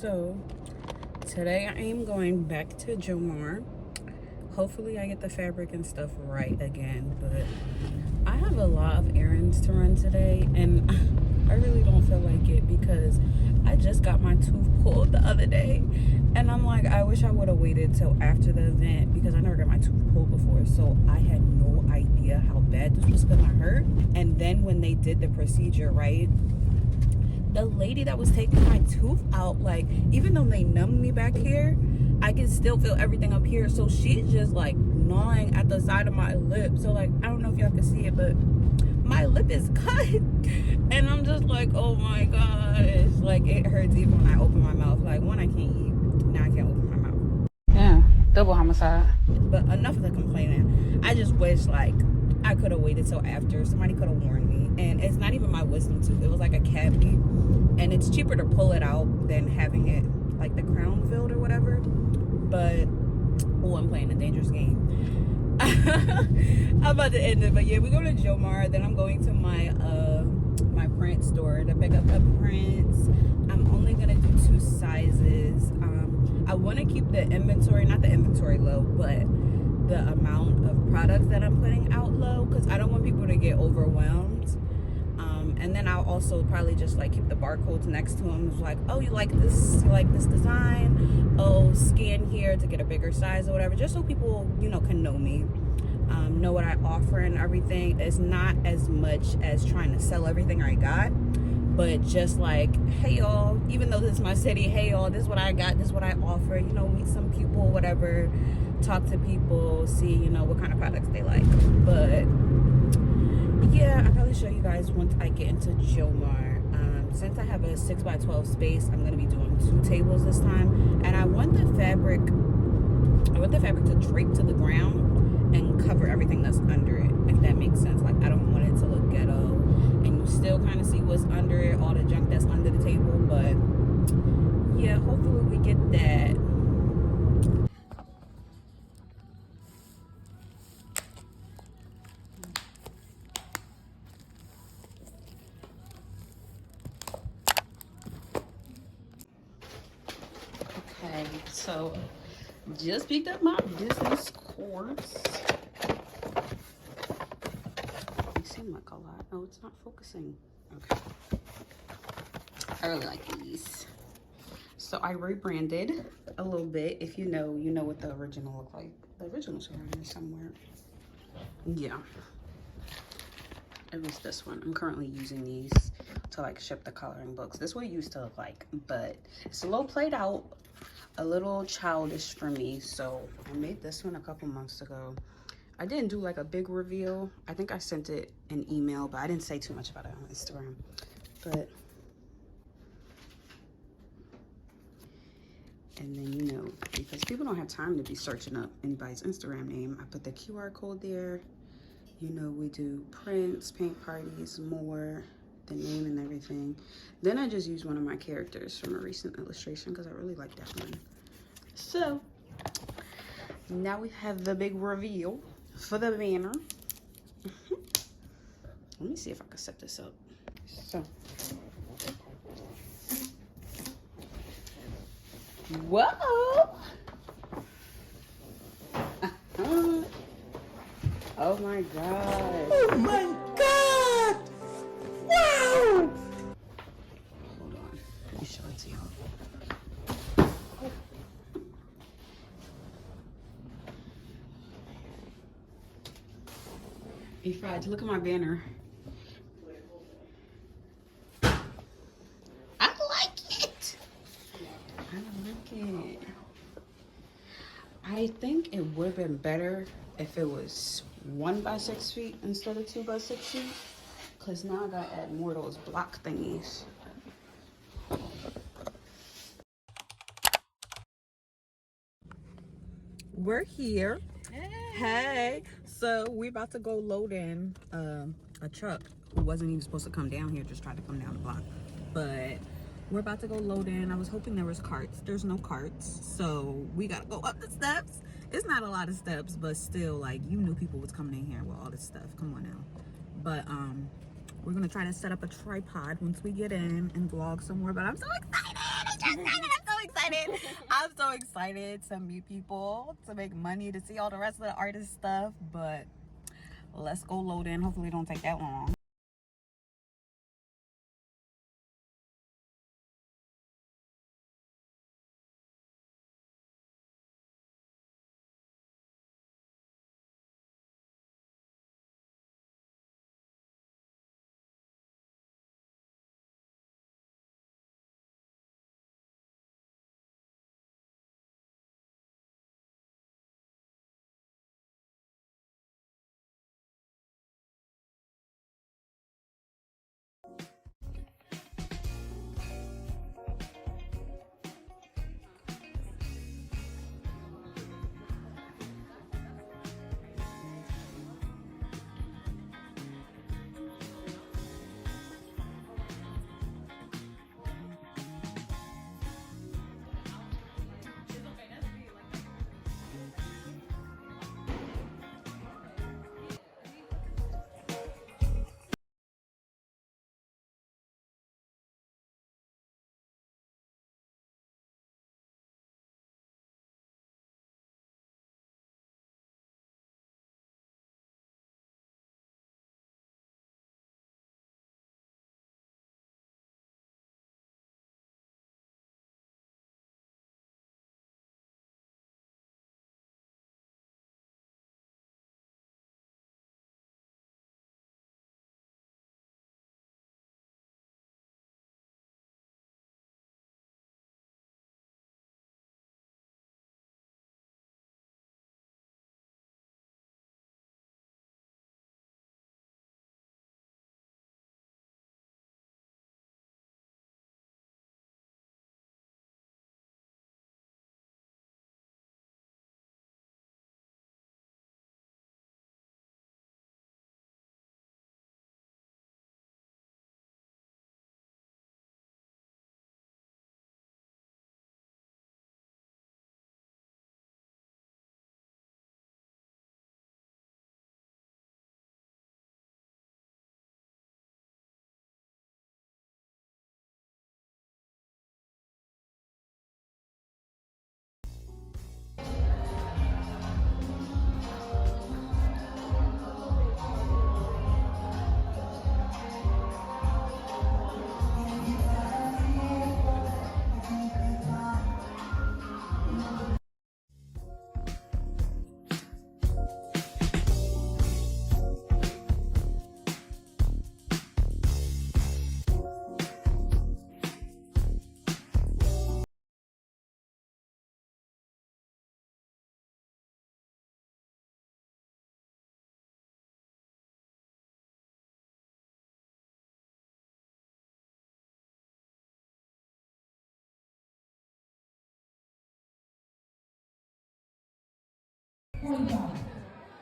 So today I am going back to Jomar. Hopefully I get the fabric and stuff right again, but I have a lot of errands to run today and I really don't feel like it because I just got my tooth pulled the other day and I'm like, I wish I would have waited till after the event because I never got my tooth pulled before, so I had no idea how bad this was gonna hurt. And then when they did the procedure, right, the lady that was taking my tooth out, like, even though they numbed me back here, I can still feel everything up here. So she's just like gnawing at the side of my lip. So like, I don't know if y'all can see it, but my lip is cut. And I'm just like, oh my gosh. Like, it hurts even when I open my mouth. Like, one, I can't eat. Now I can't open my mouth. Yeah, double homicide. But enough of the complaining. I just wish, like, I could have waited till after. Somebody could have warned me. And it's not even my wisdom tooth. It was like a cavity. And it's cheaper to pull it out than having it, like, the crown filled or whatever. But, oh, I'm playing a dangerous game. I'm about to end it. But yeah, we go to Jomar. Then I'm going to my my print store to pick up the prints. I'm only going to do 2 sizes. I want to keep the inventory, not the inventory low, but the amount of products that I'm putting out low, because I don't want people to get overwhelmed. And then I'll also probably just like keep the barcodes next to them. It's like, oh, you like this design? Oh, scan here to get a bigger size or whatever, just so people, you know, can know me, know what I offer and everything. It's not as much as trying to sell everything I got, but just like, hey y'all, even though this is my city, hey y'all, this is what I got, this is what I offer, you know, meet some people, whatever, talk to people, see, you know, what kind of products they like. But yeah, I'll probably show you guys once I get into Jomar. Since I have a 6x12 space, I'm going to be doing 2 tables this time. And I want the fabric to drape to the ground and cover everything that's under it, if that makes sense. Like, I don't want it to look ghetto. And you still kind of see what's under it, all the junk that's under the table. But yeah, hopefully we get that. Okay, so just picked up my business course. They seem like a lot. Oh, it's not focusing. Okay. I really like these. So I rebranded a little bit. If you know, you know what the original look like. The original's around here somewhere. Yeah. It was this one. I'm currently using these to like ship the coloring books. This is what it used to look like, but it's a little played out, a little childish for me. So I made this one a couple months ago. I didn't do like a big reveal. I think I sent it an email, but I didn't say too much about it on Instagram. But, and then, you know, because people don't have time to be searching up anybody's Instagram name, I put the QR code there. You know, we do prints, paint parties, more, the name and everything. Then I just use one of my characters from a recent illustration because I really like that one. So now we have the big reveal for the banner. Let me see if I can set this up. So, whoa! Oh my god! Oh my god! Wow! Hold on, let me show it to y'all. Hey, Fred, look at my banner. I like it. I like it. I think it would have been better if it was 1 by 6 feet instead of 2 by 6 feet. Cause now I gotta add more of those block thingies. We're here. Hey. So we're about to go load in a truck who wasn't even supposed to come down here, just tried to come down the block. But we're about to go load in. I was hoping there was carts. There's no carts. So we gotta go up the steps. It's not a lot of steps, but still, like, you knew people was coming in here with all this stuff. Come on now. But we're gonna try to set up a tripod once we get in and vlog some more. But I'm so excited! I'm so excited! I'm so I'm so excited to meet people, to make money, to see all the rest of the artist stuff. But let's go load in. Hopefully it don't take that long.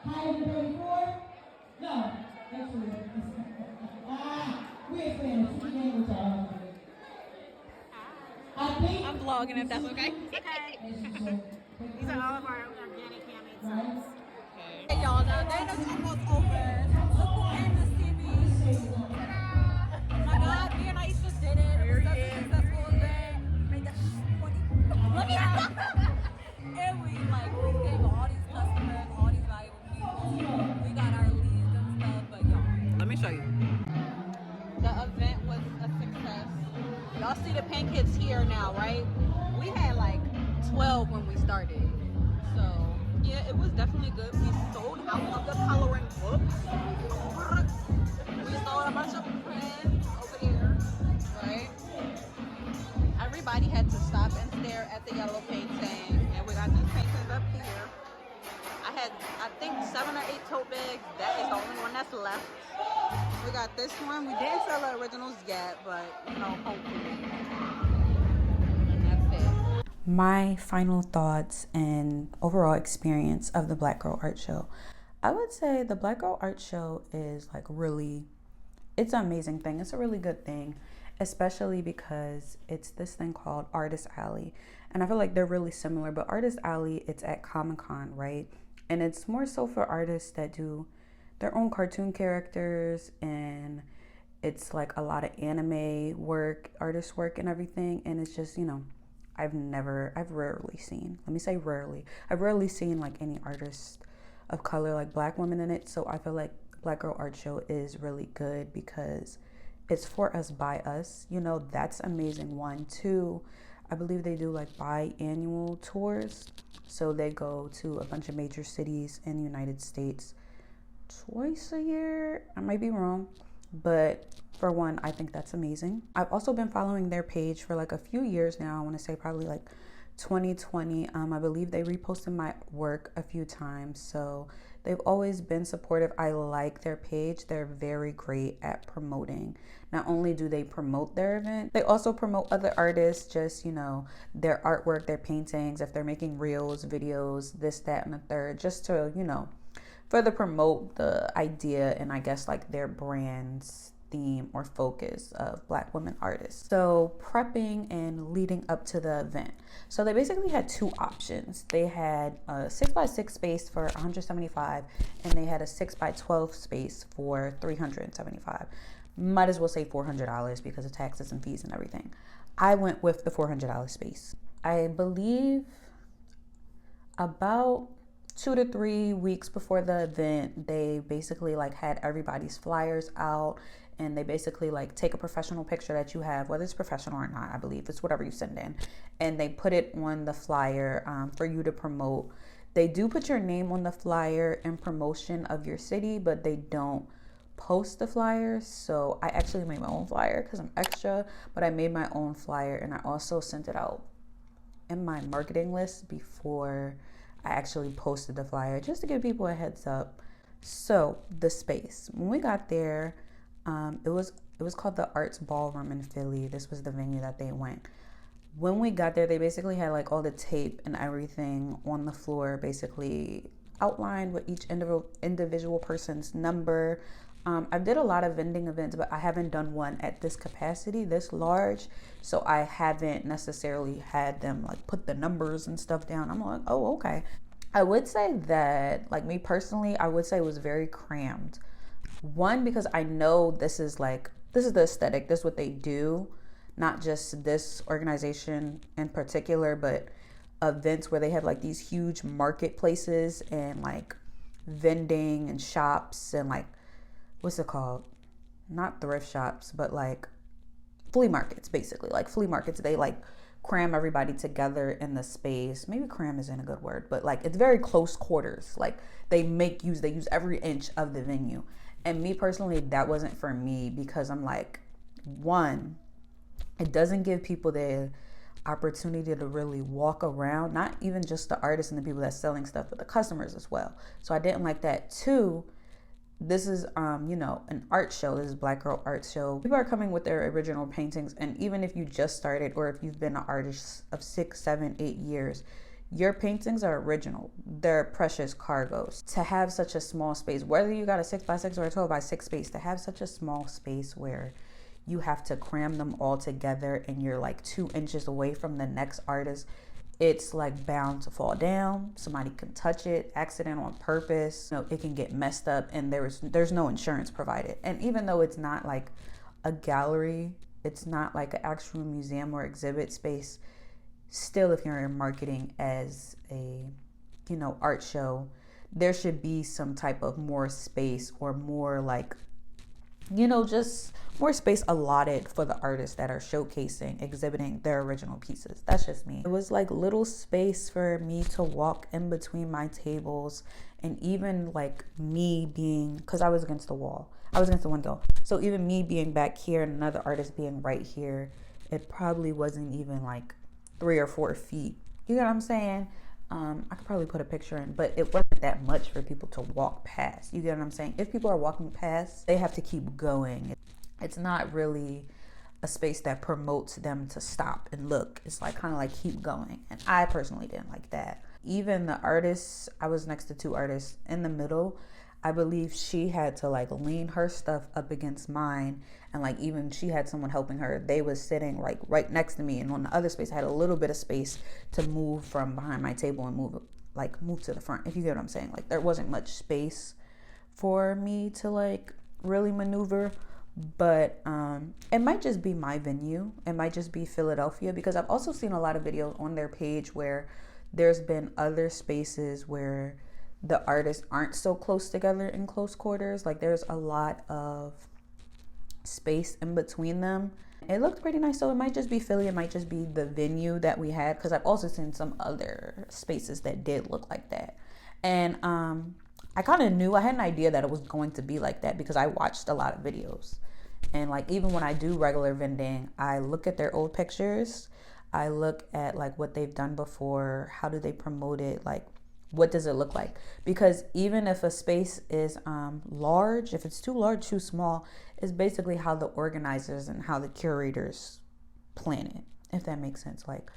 Hi, everybody, for? No, actually, we ain't playing this. We game with y'all. I think I'm vlogging if that's okay. these are all of our organic handmade signs. Hey y'all, the day is almost over. Look who came to see me. Oh my god, me and Aisha did it. It was such a successful event. We made that money. Look at and we saved all these customers, all these valuable people. We got our leads and stuff, but y'all. Let me show you. The event was a success. Y'all see the pancakes here now, right? We had like 12 when we started. So yeah, it was definitely good. We sold out of the coloring books. We sold a bunch of prints over there, right? Everybody had to stop and stare at the yellow painting, and we got these paintings up here. I think 7 or 8 tote bags. That is the only one that's left. We got this one. We didn't sell the originals yet, but you know, hopefully. And that's it. My final thoughts and overall experience of the Black Girl Art Show. I would say the Black Girl Art Show is like really, it's an amazing thing. It's a really good thing, especially because it's this thing called Artist Alley. And I feel like they're really similar, but Artist Alley, it's at Comic-Con, right? And it's more so for artists that do their own cartoon characters, and it's like a lot of anime work, artist work and everything. And it's just, you know, I've rarely seen, let me say rarely, I've rarely seen like any artists of color, like black women in it. So I feel like Black Girl Art Show is really good because it's for us by us. You know, that's amazing. One, two, I believe they do like biannual tours. So they go to a bunch of major cities in the United States twice a year. I might be wrong, but for one, I think that's amazing. I've also been following their page for like a few years now. I want to say probably like 2020. I believe they reposted my work a few times, so they've always been supportive. I like their page. They're very great at promoting. Not only do they promote their event, they also promote other artists, just, you know, their artwork, their paintings, if they're making reels, videos, this, that, and the third, just to, you know, further promote the idea and I guess like their brand's theme or focus of Black women artists. So prepping and leading up to the event. So they basically had two options. They had a 6x6 space for $175 and they had a 6x12 space for $375. Might as well say $400 because of taxes and fees and everything. I went with the $400 space. I believe about 2 to 3 weeks before the event, they basically like had everybody's flyers out and they basically like take a professional picture that you have, whether it's professional or not, I believe it's whatever you send in, and they put it on the flyer for you to promote. They do put your name on the flyer and promotion of your city, but they don't post the flyers. So I actually made my own flyer because I'm extra, but I made my own flyer and I also sent it out in my marketing list before I actually posted the flyer, just to give people a heads up. So the space, when we got there, it was called the Arts Ballroom in Philly. This was the venue that they went. When we got there, they basically had like all the tape and everything on the floor, basically outlined with each individual person's number. I did a lot of vending events, but I haven't done one at this capacity, this large. So I haven't necessarily had them like put the numbers and stuff down. I'm like, oh, okay. I would say that, like me personally, I would say it was very crammed. One, because I know this is the aesthetic, this is what they do, not just this organization in particular, but events where they have like these huge marketplaces and like vending and shops and like, what's it called? Not thrift shops, but like flea markets, basically. Like flea markets, they like cram everybody together in the space. Maybe cram isn't a good word, but like it's very close quarters. Like they use every inch of the venue. And me personally, that wasn't for me because I'm like, one, it doesn't give people the opportunity to really walk around, not even just the artists and the people that's selling stuff, but the customers as well. So I didn't like that. Two, this is an art show. This is Black Girl Art Show. People are coming with their original paintings, and even if you just started or if you've been an artist of 6, 7, 8 years, your paintings are original. They're precious cargoes. To have such a small space, whether you got a 6x6 or a 12x6 space, to have such a small space where you have to cram them all together and you're like 2 inches away from the next artist, it's like bound to fall down. Somebody can touch it, accident on purpose. You know, it can get messed up, and there's no insurance provided. And even though it's not like a gallery, it's not like an actual museum or exhibit space, still, if you're in marketing as a, art show, there should be some type of more space or more like, just more space allotted for the artists that are showcasing, exhibiting their original pieces. That's just me. It was like little space for me to walk in between my tables, and even like me being, because I was against the wall, I was against the window. So even me being back here and another artist being right here, it probably wasn't even like 3 or 4 feet. You know what I'm saying? I could probably put a picture in, but it wasn't that much for people to walk past. You get what I'm saying? If people are walking past, they have to keep going. It's not really a space that promotes them to stop and look. It's like kind of like keep going. And I personally didn't like that. Even the artists, I was next to 2 artists in the middle. I believe she had to like lean her stuff up against mine, and like even she had someone helping her. They was sitting like right next to me, and on the other space I had a little bit of space to move from behind my table and move to the front, if you get what I'm saying. Like there wasn't much space for me to like really maneuver, but it might just be my venue. It might just be Philadelphia, because I've also seen a lot of videos on their page where there's been other spaces where the artists aren't so close together in close quarters. Like there's a lot of space in between them. It looked pretty nice, so it might just be Philly. It might just be the venue that we had, because I've also seen some other spaces that did look like that. And I kind of knew, I had an idea that it was going to be like that because I watched a lot of videos. And like even when I do regular vending, I look at their old pictures. I look at like what they've done before. How do they promote it? Like what does it look like? Because even if a space is large, if it's too large, too small, it's basically how the organizers and how the curators plan it, if that makes sense. Like,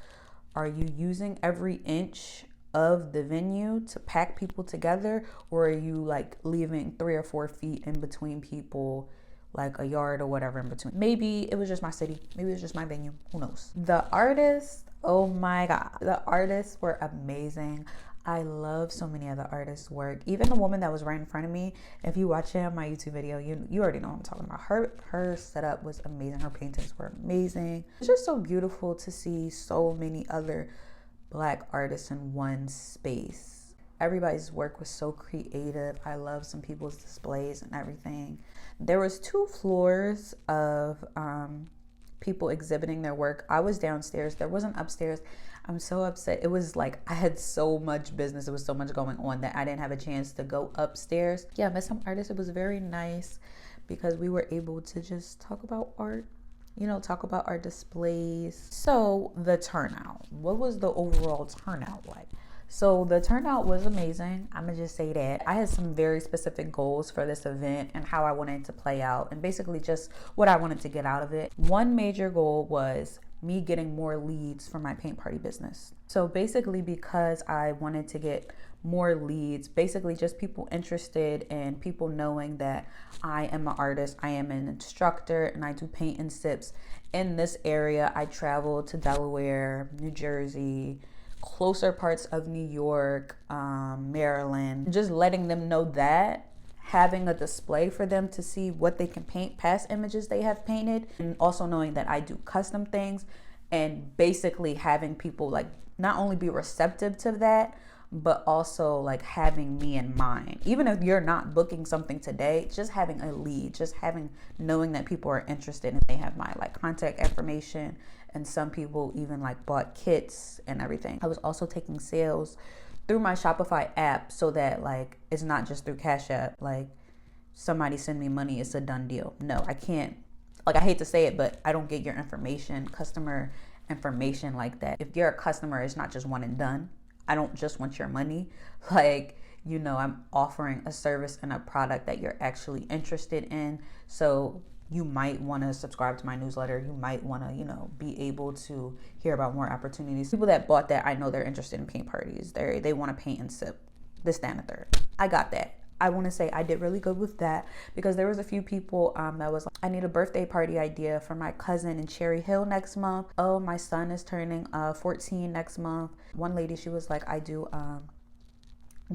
are you using every inch of the venue to pack people together, or are you like leaving 3 or 4 feet in between people, like a yard or whatever in between? Maybe it was just my city, maybe it was just my venue, who knows. The artists, oh my god, the artists were amazing. I love so many of the artists' work. Even the woman that was right in front of me, if you watch it on my YouTube video, you already know what I'm talking about. Her setup was amazing. Her paintings were amazing. It's just so beautiful to see so many other Black artists in one space. Everybody's work was so creative. I love some people's displays and everything. There was 2 floors of people exhibiting their work. I was downstairs. There wasn't upstairs. I'm so upset. It was like I had so much business. There was so much going on that I didn't have a chance to go upstairs. Yeah, I met some artists. It was very nice because we were able to just talk about art, you know, talk about our displays. So the turnout, what was the overall turnout like? So the turnout was amazing. I'm gonna just say that. I had some very specific goals for this event and how I wanted to play out, and basically just what I wanted to get out of it. One major goal was me getting more leads for my paint party business. So basically, because I wanted to get more leads, basically just people interested and people knowing that I am an artist, I am an instructor, and I do paint and sips in this area. I traveled to Delaware, New Jersey, closer parts of New York, Maryland, just letting them know that, having a display for them to see what they can paint, past images they have painted, and also knowing that I do custom things, and basically having people like not only be receptive to that, but also like having me in mind. Even if you're not booking something today, just having a lead, just knowing that people are interested and they have my like contact information. And some people even like bought kits and everything. I was also taking sales through my Shopify app, so that like it's not just through Cash App. Like somebody send me money, it's a done deal. No, I can't. Like I hate to say it, but I don't get your information, customer information like that. If you're a customer, it's not just one and done. I don't just want your money. Like, you know, I'm offering a service and a product that you're actually interested in. So you might want to subscribe to my newsletter. You might want to, you know, be able to hear about more opportunities. People that bought that, I know they're interested in paint parties. They want to paint and sip, this, that, and the third. I got that. I want to say I did really good with that, because there was a few people that was like, I need a birthday party idea for my cousin in Cherry Hill next month. Oh, my son is turning 14 next month. One lady, she was like, I do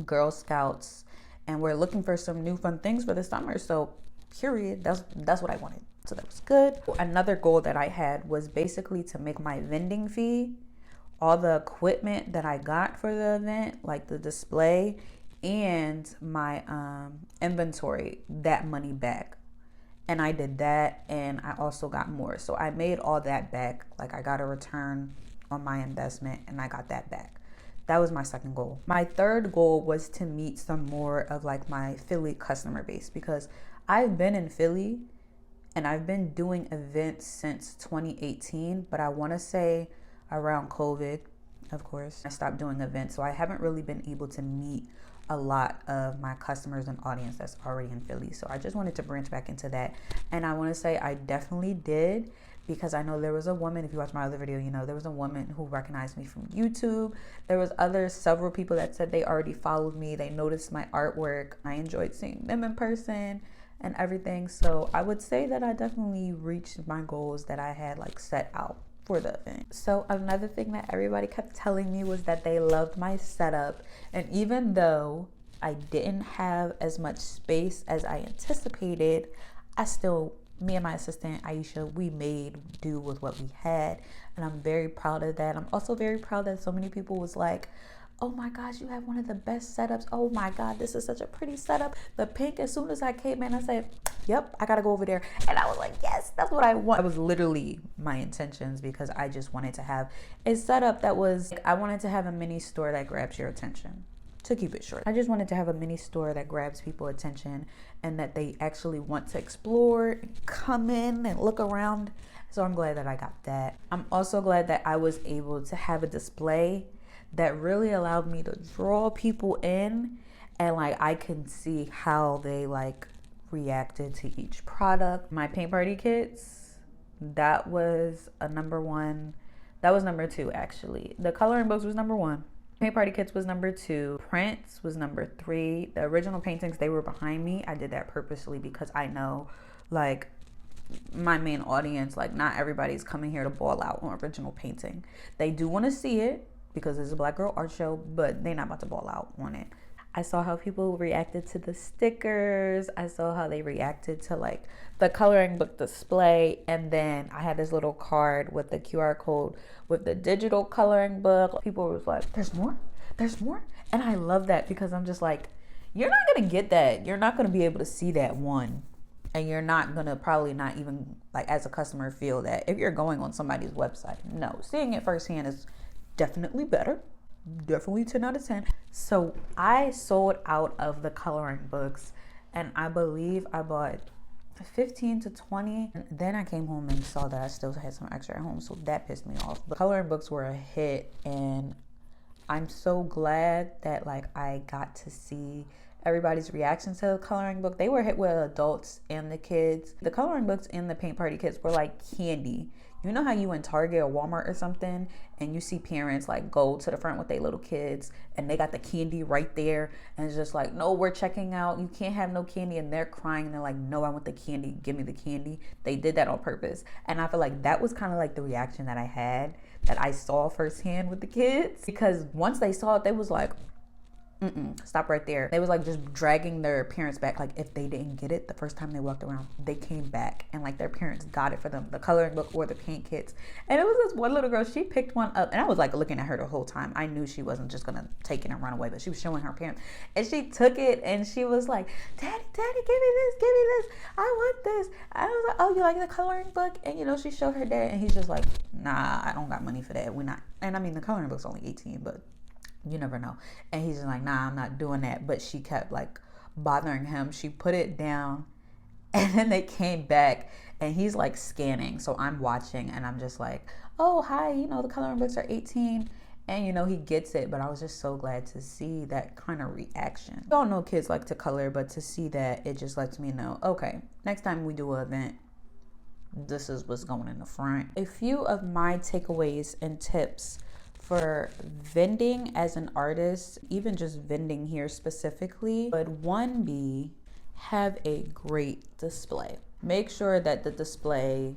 Girl Scouts, and we're looking for some new fun things for the summer. So period, that's what I wanted. So that was good. Another goal that I had was basically to make my vending fee, all the equipment that I got for the event, like the display and my inventory, that money back. And I did that, and I also got more. So I made all that back. Like I got a return on my investment, and I got that back. That was my second goal. My third goal was to meet some more of like my Philly customer base, because I've been in Philly and I've been doing events since 2018, but I want to say around COVID, of course, I stopped doing events. So I haven't really been able to meet a lot of my customers and audience that's already in Philly. So I just wanted to branch back into that. And I want to say I definitely did, because I know there was a woman, if you watch my other video, you know, there was a woman who recognized me from YouTube. There was several people that said they already followed me. They noticed my artwork. I enjoyed seeing them in person and everything. So I would say that I definitely reached my goals that I had like set out for the event. So another thing that everybody kept telling me was that they loved my setup. And even though I didn't have as much space as I anticipated, I still me and my assistant Aisha, we made do with what we had, and I'm very proud of that. I'm also very proud that so many people was like, oh my gosh, you have one of the best setups. Oh my God, this is such a pretty setup. The pink, as soon as I came in, I said, yep, I gotta go over there. And I was like, yes, that's what I want. That was literally my intentions, because I just wanted to have a setup that was, I wanted to have a mini store that grabs your attention. To keep it short, I just wanted to have a mini store that grabs people's attention and that they actually want to explore, come in and look around. So I'm glad that I got that. I'm also glad that I was able to have a display that really allowed me to draw people in, and like I can see how they like reacted to each product. My paint party kits, that was a number one. That was number two, actually. The coloring books was number one. Paint party kits was number two. Prints was number three. The original paintings, they were behind me. I did that purposely because I know, like, my main audience, like, not everybody's coming here to ball out on original painting. They do want to see it because it's a Black girl art show, but they're not about to ball out on it. I saw how people reacted to the stickers. I saw how they reacted to like the coloring book display. And then I had this little card with the QR code with the digital coloring book. People was like, there's more, there's more. And I love that, because I'm just like, you're not gonna get that. You're not gonna be able to see that one. And you're not gonna probably not even like as a customer feel that if you're going on somebody's website. No, seeing it firsthand is definitely better. Definitely 10 out of 10. So I sold out of the coloring books, and I believe I bought 15 to 20. And then I came home and saw that I still had some extra at home, so that pissed me off. The coloring books were a hit, and I'm so glad that like I got to see everybody's reaction to the coloring book. They were hit with adults and the kids. The coloring books and the paint party kits were like candy. You know how you in Target or Walmart or something and you see parents like go to the front with their little kids and they got the candy right there, and it's just like, no, we're checking out, you can't have no candy, and they're crying and they're like, no, I want the candy, give me the candy. They did that on purpose, and I feel like that was kind of like the reaction that I had, that I saw firsthand with the kids, because once they saw it, they was like, stop right there. They was like just dragging their parents back. Like if they didn't get it the first time they walked around, they came back and like their parents got it for them, the coloring book or the paint kits. And it was this one little girl, she picked one up, and I was like looking at her the whole time. I knew she wasn't just gonna take it and run away, but she was showing her parents, and she took it and she was like, daddy, give me this, I want this. I was like, oh, you like the coloring book? And you know, she showed her dad, and he's just like, nah, I don't got money for that. We're not. And I mean, the coloring book's only 18, but you never know. And he's just like, nah, I'm not doing that. But she kept like bothering him. She put it down, and then they came back, and he's like scanning. So I'm watching, and I'm just like, oh, hi, you know, the coloring books are 18. And you know, he gets it. But I was just so glad to see that kind of reaction. I don't know, kids like to color, but to see that, it just lets me know, okay, next time we do an event, this is what's going in the front. A few of my takeaways and tips for vending as an artist, even just vending here specifically, would one be, have a great display. Make sure that the display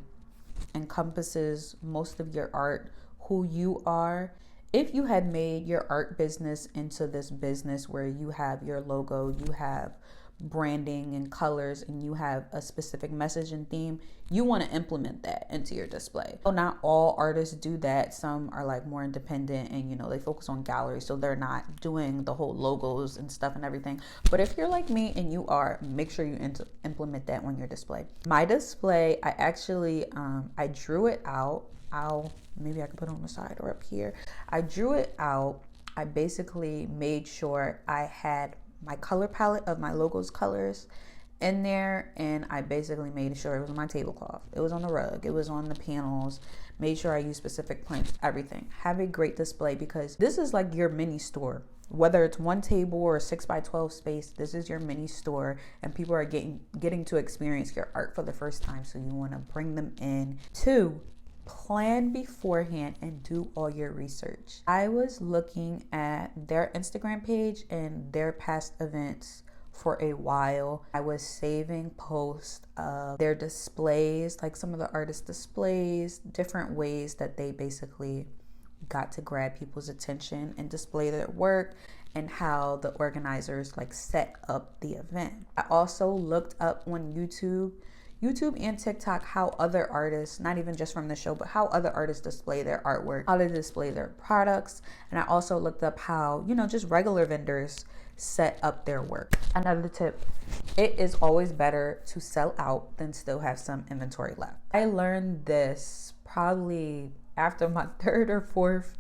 encompasses most of your art, who you are. If you had made your art business into this business where you have your logo, you have branding and colors, and you have a specific message and theme, you want to implement that into your display. So not all artists do that. Some are like more independent, and you know, they focus on galleries, so they're not doing the whole logos and stuff and everything. But if you're like me and you are, make sure you implement that on your display. My display, I actually I drew it out. Maybe I can put it on the side or up here. I drew it out. I basically made sure I had my color palette of my logo's colors in there, and I basically made sure it was on my tablecloth, it was on the rug, it was on the panels, made sure I used specific prints, everything. Have a great display, because this is like your mini store. Whether it's one table or a 6x12 space, this is your mini store, and people are getting to experience your art for the first time, so you want to bring them in. 2, plan beforehand and do all your research. I was looking at their Instagram page and their past events for a while. I was saving posts of their displays, like some of the artist displays, different ways that they basically got to grab people's attention and display their work, and how the organizers like set up the event. I also looked up on YouTube YouTube and TikTok how other artists, not even just from the show, but how other artists display their artwork, how they display their products. And I also looked up how, just regular vendors set up their work. Another tip, it is always better to sell out than still have some inventory left. I learned this probably after my third or fourth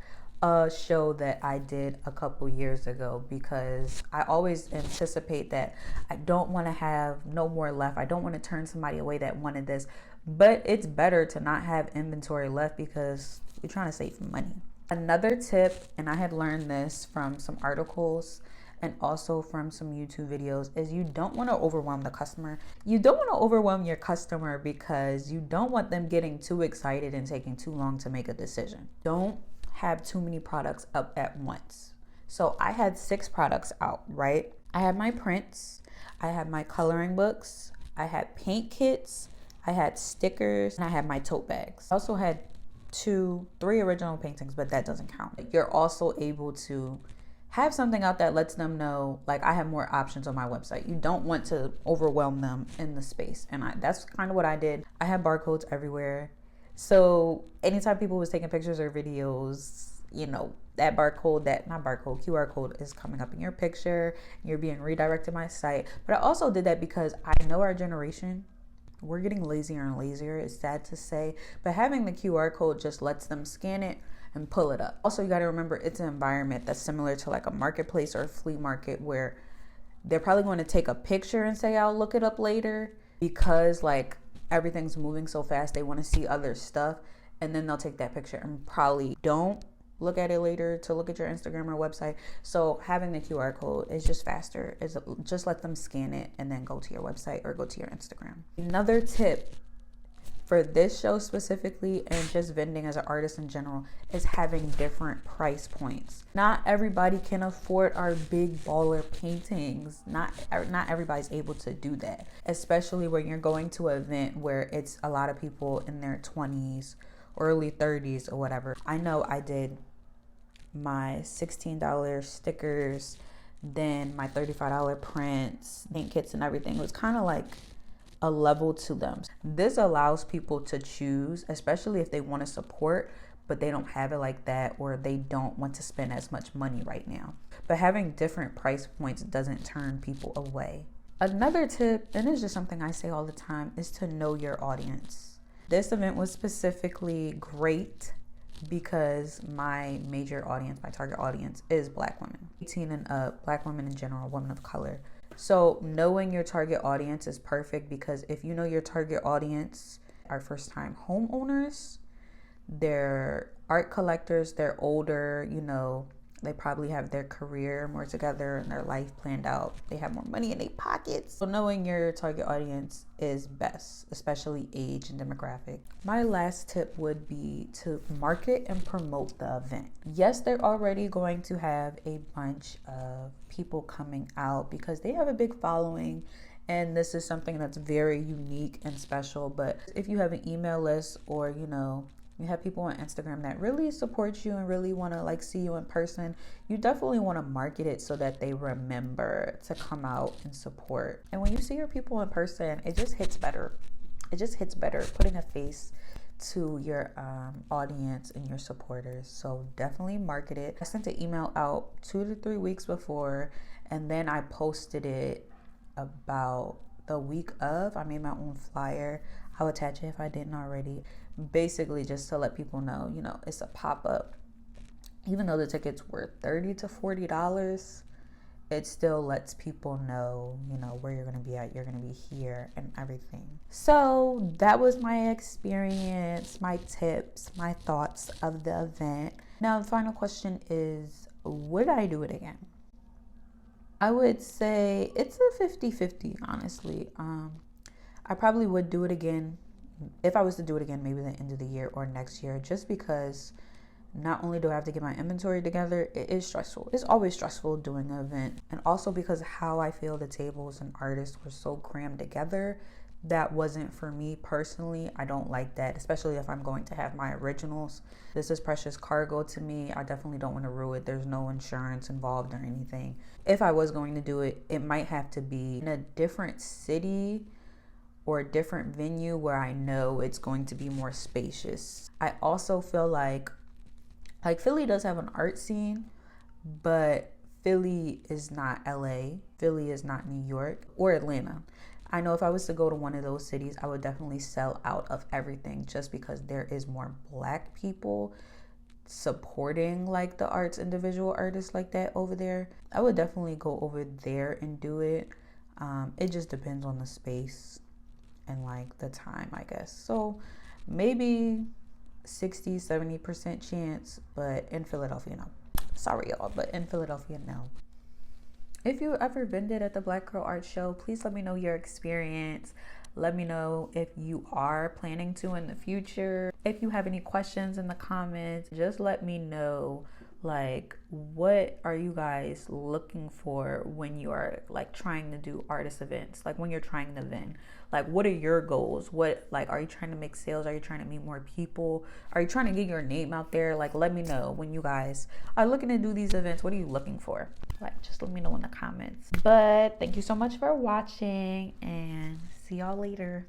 show that I did a couple years ago, because I always anticipate that I don't want to have no more left. I don't want to turn somebody away that wanted this, but it's better to not have inventory left because you're trying to save money. Another tip, and I had learned this from some articles and also from some YouTube videos, is you don't want to overwhelm the customer. You don't want to overwhelm your customer because you don't want them getting too excited and taking too long to make a decision. Don't have too many products up at once. So I had 6 products out, right? I had my prints, I had my coloring books, I had paint kits, I had stickers, and I had my tote bags. I also had 3 original paintings, but that doesn't count. You're also able to have something out that lets them know, like, I have more options on my website. You don't want to overwhelm them in the space. And that's kind of what I did. I had barcodes everywhere. So anytime people was taking pictures or videos, that QR code is coming up in your picture. You're being redirected to my site. But I also did that because I know our generation, we're getting lazier and lazier. It's sad to say, but having the QR code just lets them scan it and pull it up. Also, you got to remember, it's an environment that's similar to like a marketplace or a flea market, where they're probably going to take a picture and say, I'll look it up later, because like everything's moving so fast, they want to see other stuff, and then they'll take that picture and probably don't look at it later to look at your Instagram or website. So having the QR code is just faster. Just let them scan it and then go to your website or go to your Instagram. Another tip for this show specifically, and just vending as an artist in general, is having different price points. Not everybody can afford our big baller paintings. Not everybody's able to do that, especially when you're going to an event where it's a lot of people in their 20s, early 30s or whatever. I know I did my $16 stickers, then my $35 prints, paint kits and everything. It was kind of like a level to them. This allows people to choose, especially if they want to support, but they don't have it like that, or they don't want to spend as much money right now. But having different price points doesn't turn people away. Another tip, and it's just something I say all the time, is to know your audience. This event was specifically great because my major audience, my target audience, is Black women, 18 and up, Black women in general, women of color. So knowing your target audience is perfect, because if you know your target audience are first-time homeowners, they're art collectors, they're older, they probably have their career more together and their life planned out. They have more money in their pockets. So knowing your target audience is best, especially age and demographic. My last tip would be to market and promote the event. Yes, they're already going to have a bunch of people coming out because they have a big following, and this is something that's very unique and special. But if you have an email list, or you have people on Instagram that really support you and really want to see you in person, you definitely want to market it so that they remember to come out and support. And when you see your people in person, it just hits better. It just hits better putting a face to your audience and your supporters. So definitely market it. I sent an email out 2 to 3 weeks before, and then I posted it about the week of. I made my own flyer. I'll attach it if I didn't already. Basically just to let people know, it's a pop-up. Even though the tickets were $30 to $40, it still lets people know, where you're going to be at. You're going to be here and everything. So that was my experience, my tips, my thoughts of the event. Now, the final question is, would I do it again? I would say it's a 50-50, honestly. I probably would do it again. If I was to do it again, maybe the end of the year or next year, just because not only do I have to get my inventory together, it is stressful. It's always stressful doing an event. And also because how I feel the tables and artists were so crammed together, that wasn't for me personally. I don't like that, especially if I'm going to have my originals. This is precious cargo to me. I definitely don't want to ruin it. There's no insurance involved or anything. If I was going to do it, it might have to be in a different city, or a different venue where I know it's going to be more spacious. I also feel like Philly does have an art scene, but Philly is not LA. Philly is not New York or Atlanta. I know if I was to go to one of those cities, I would definitely sell out of everything just because there is more Black people supporting like the arts, individual artists like that over there. I would definitely go over there and do it. It just depends on the space and like the time, I guess. So maybe 60-70% chance, but in Philadelphia, no. Sorry y'all, but in Philadelphia, no. If you ever vended at the Black Girl Art Show, please let me know your experience. Let me know if you are planning to in the future. If you have any questions in the comments, just let me know, like, what are you guys looking for when you are like trying to do artist events? Like when you're trying to vend, like what are your goals? What, like, are you trying to make sales? Are you trying to meet more people? Are you trying to get your name out there? Like, let me know when you guys are looking to do these events. What are you looking for? Like, just let me know in the comments. But thank you so much for watching, and see y'all later.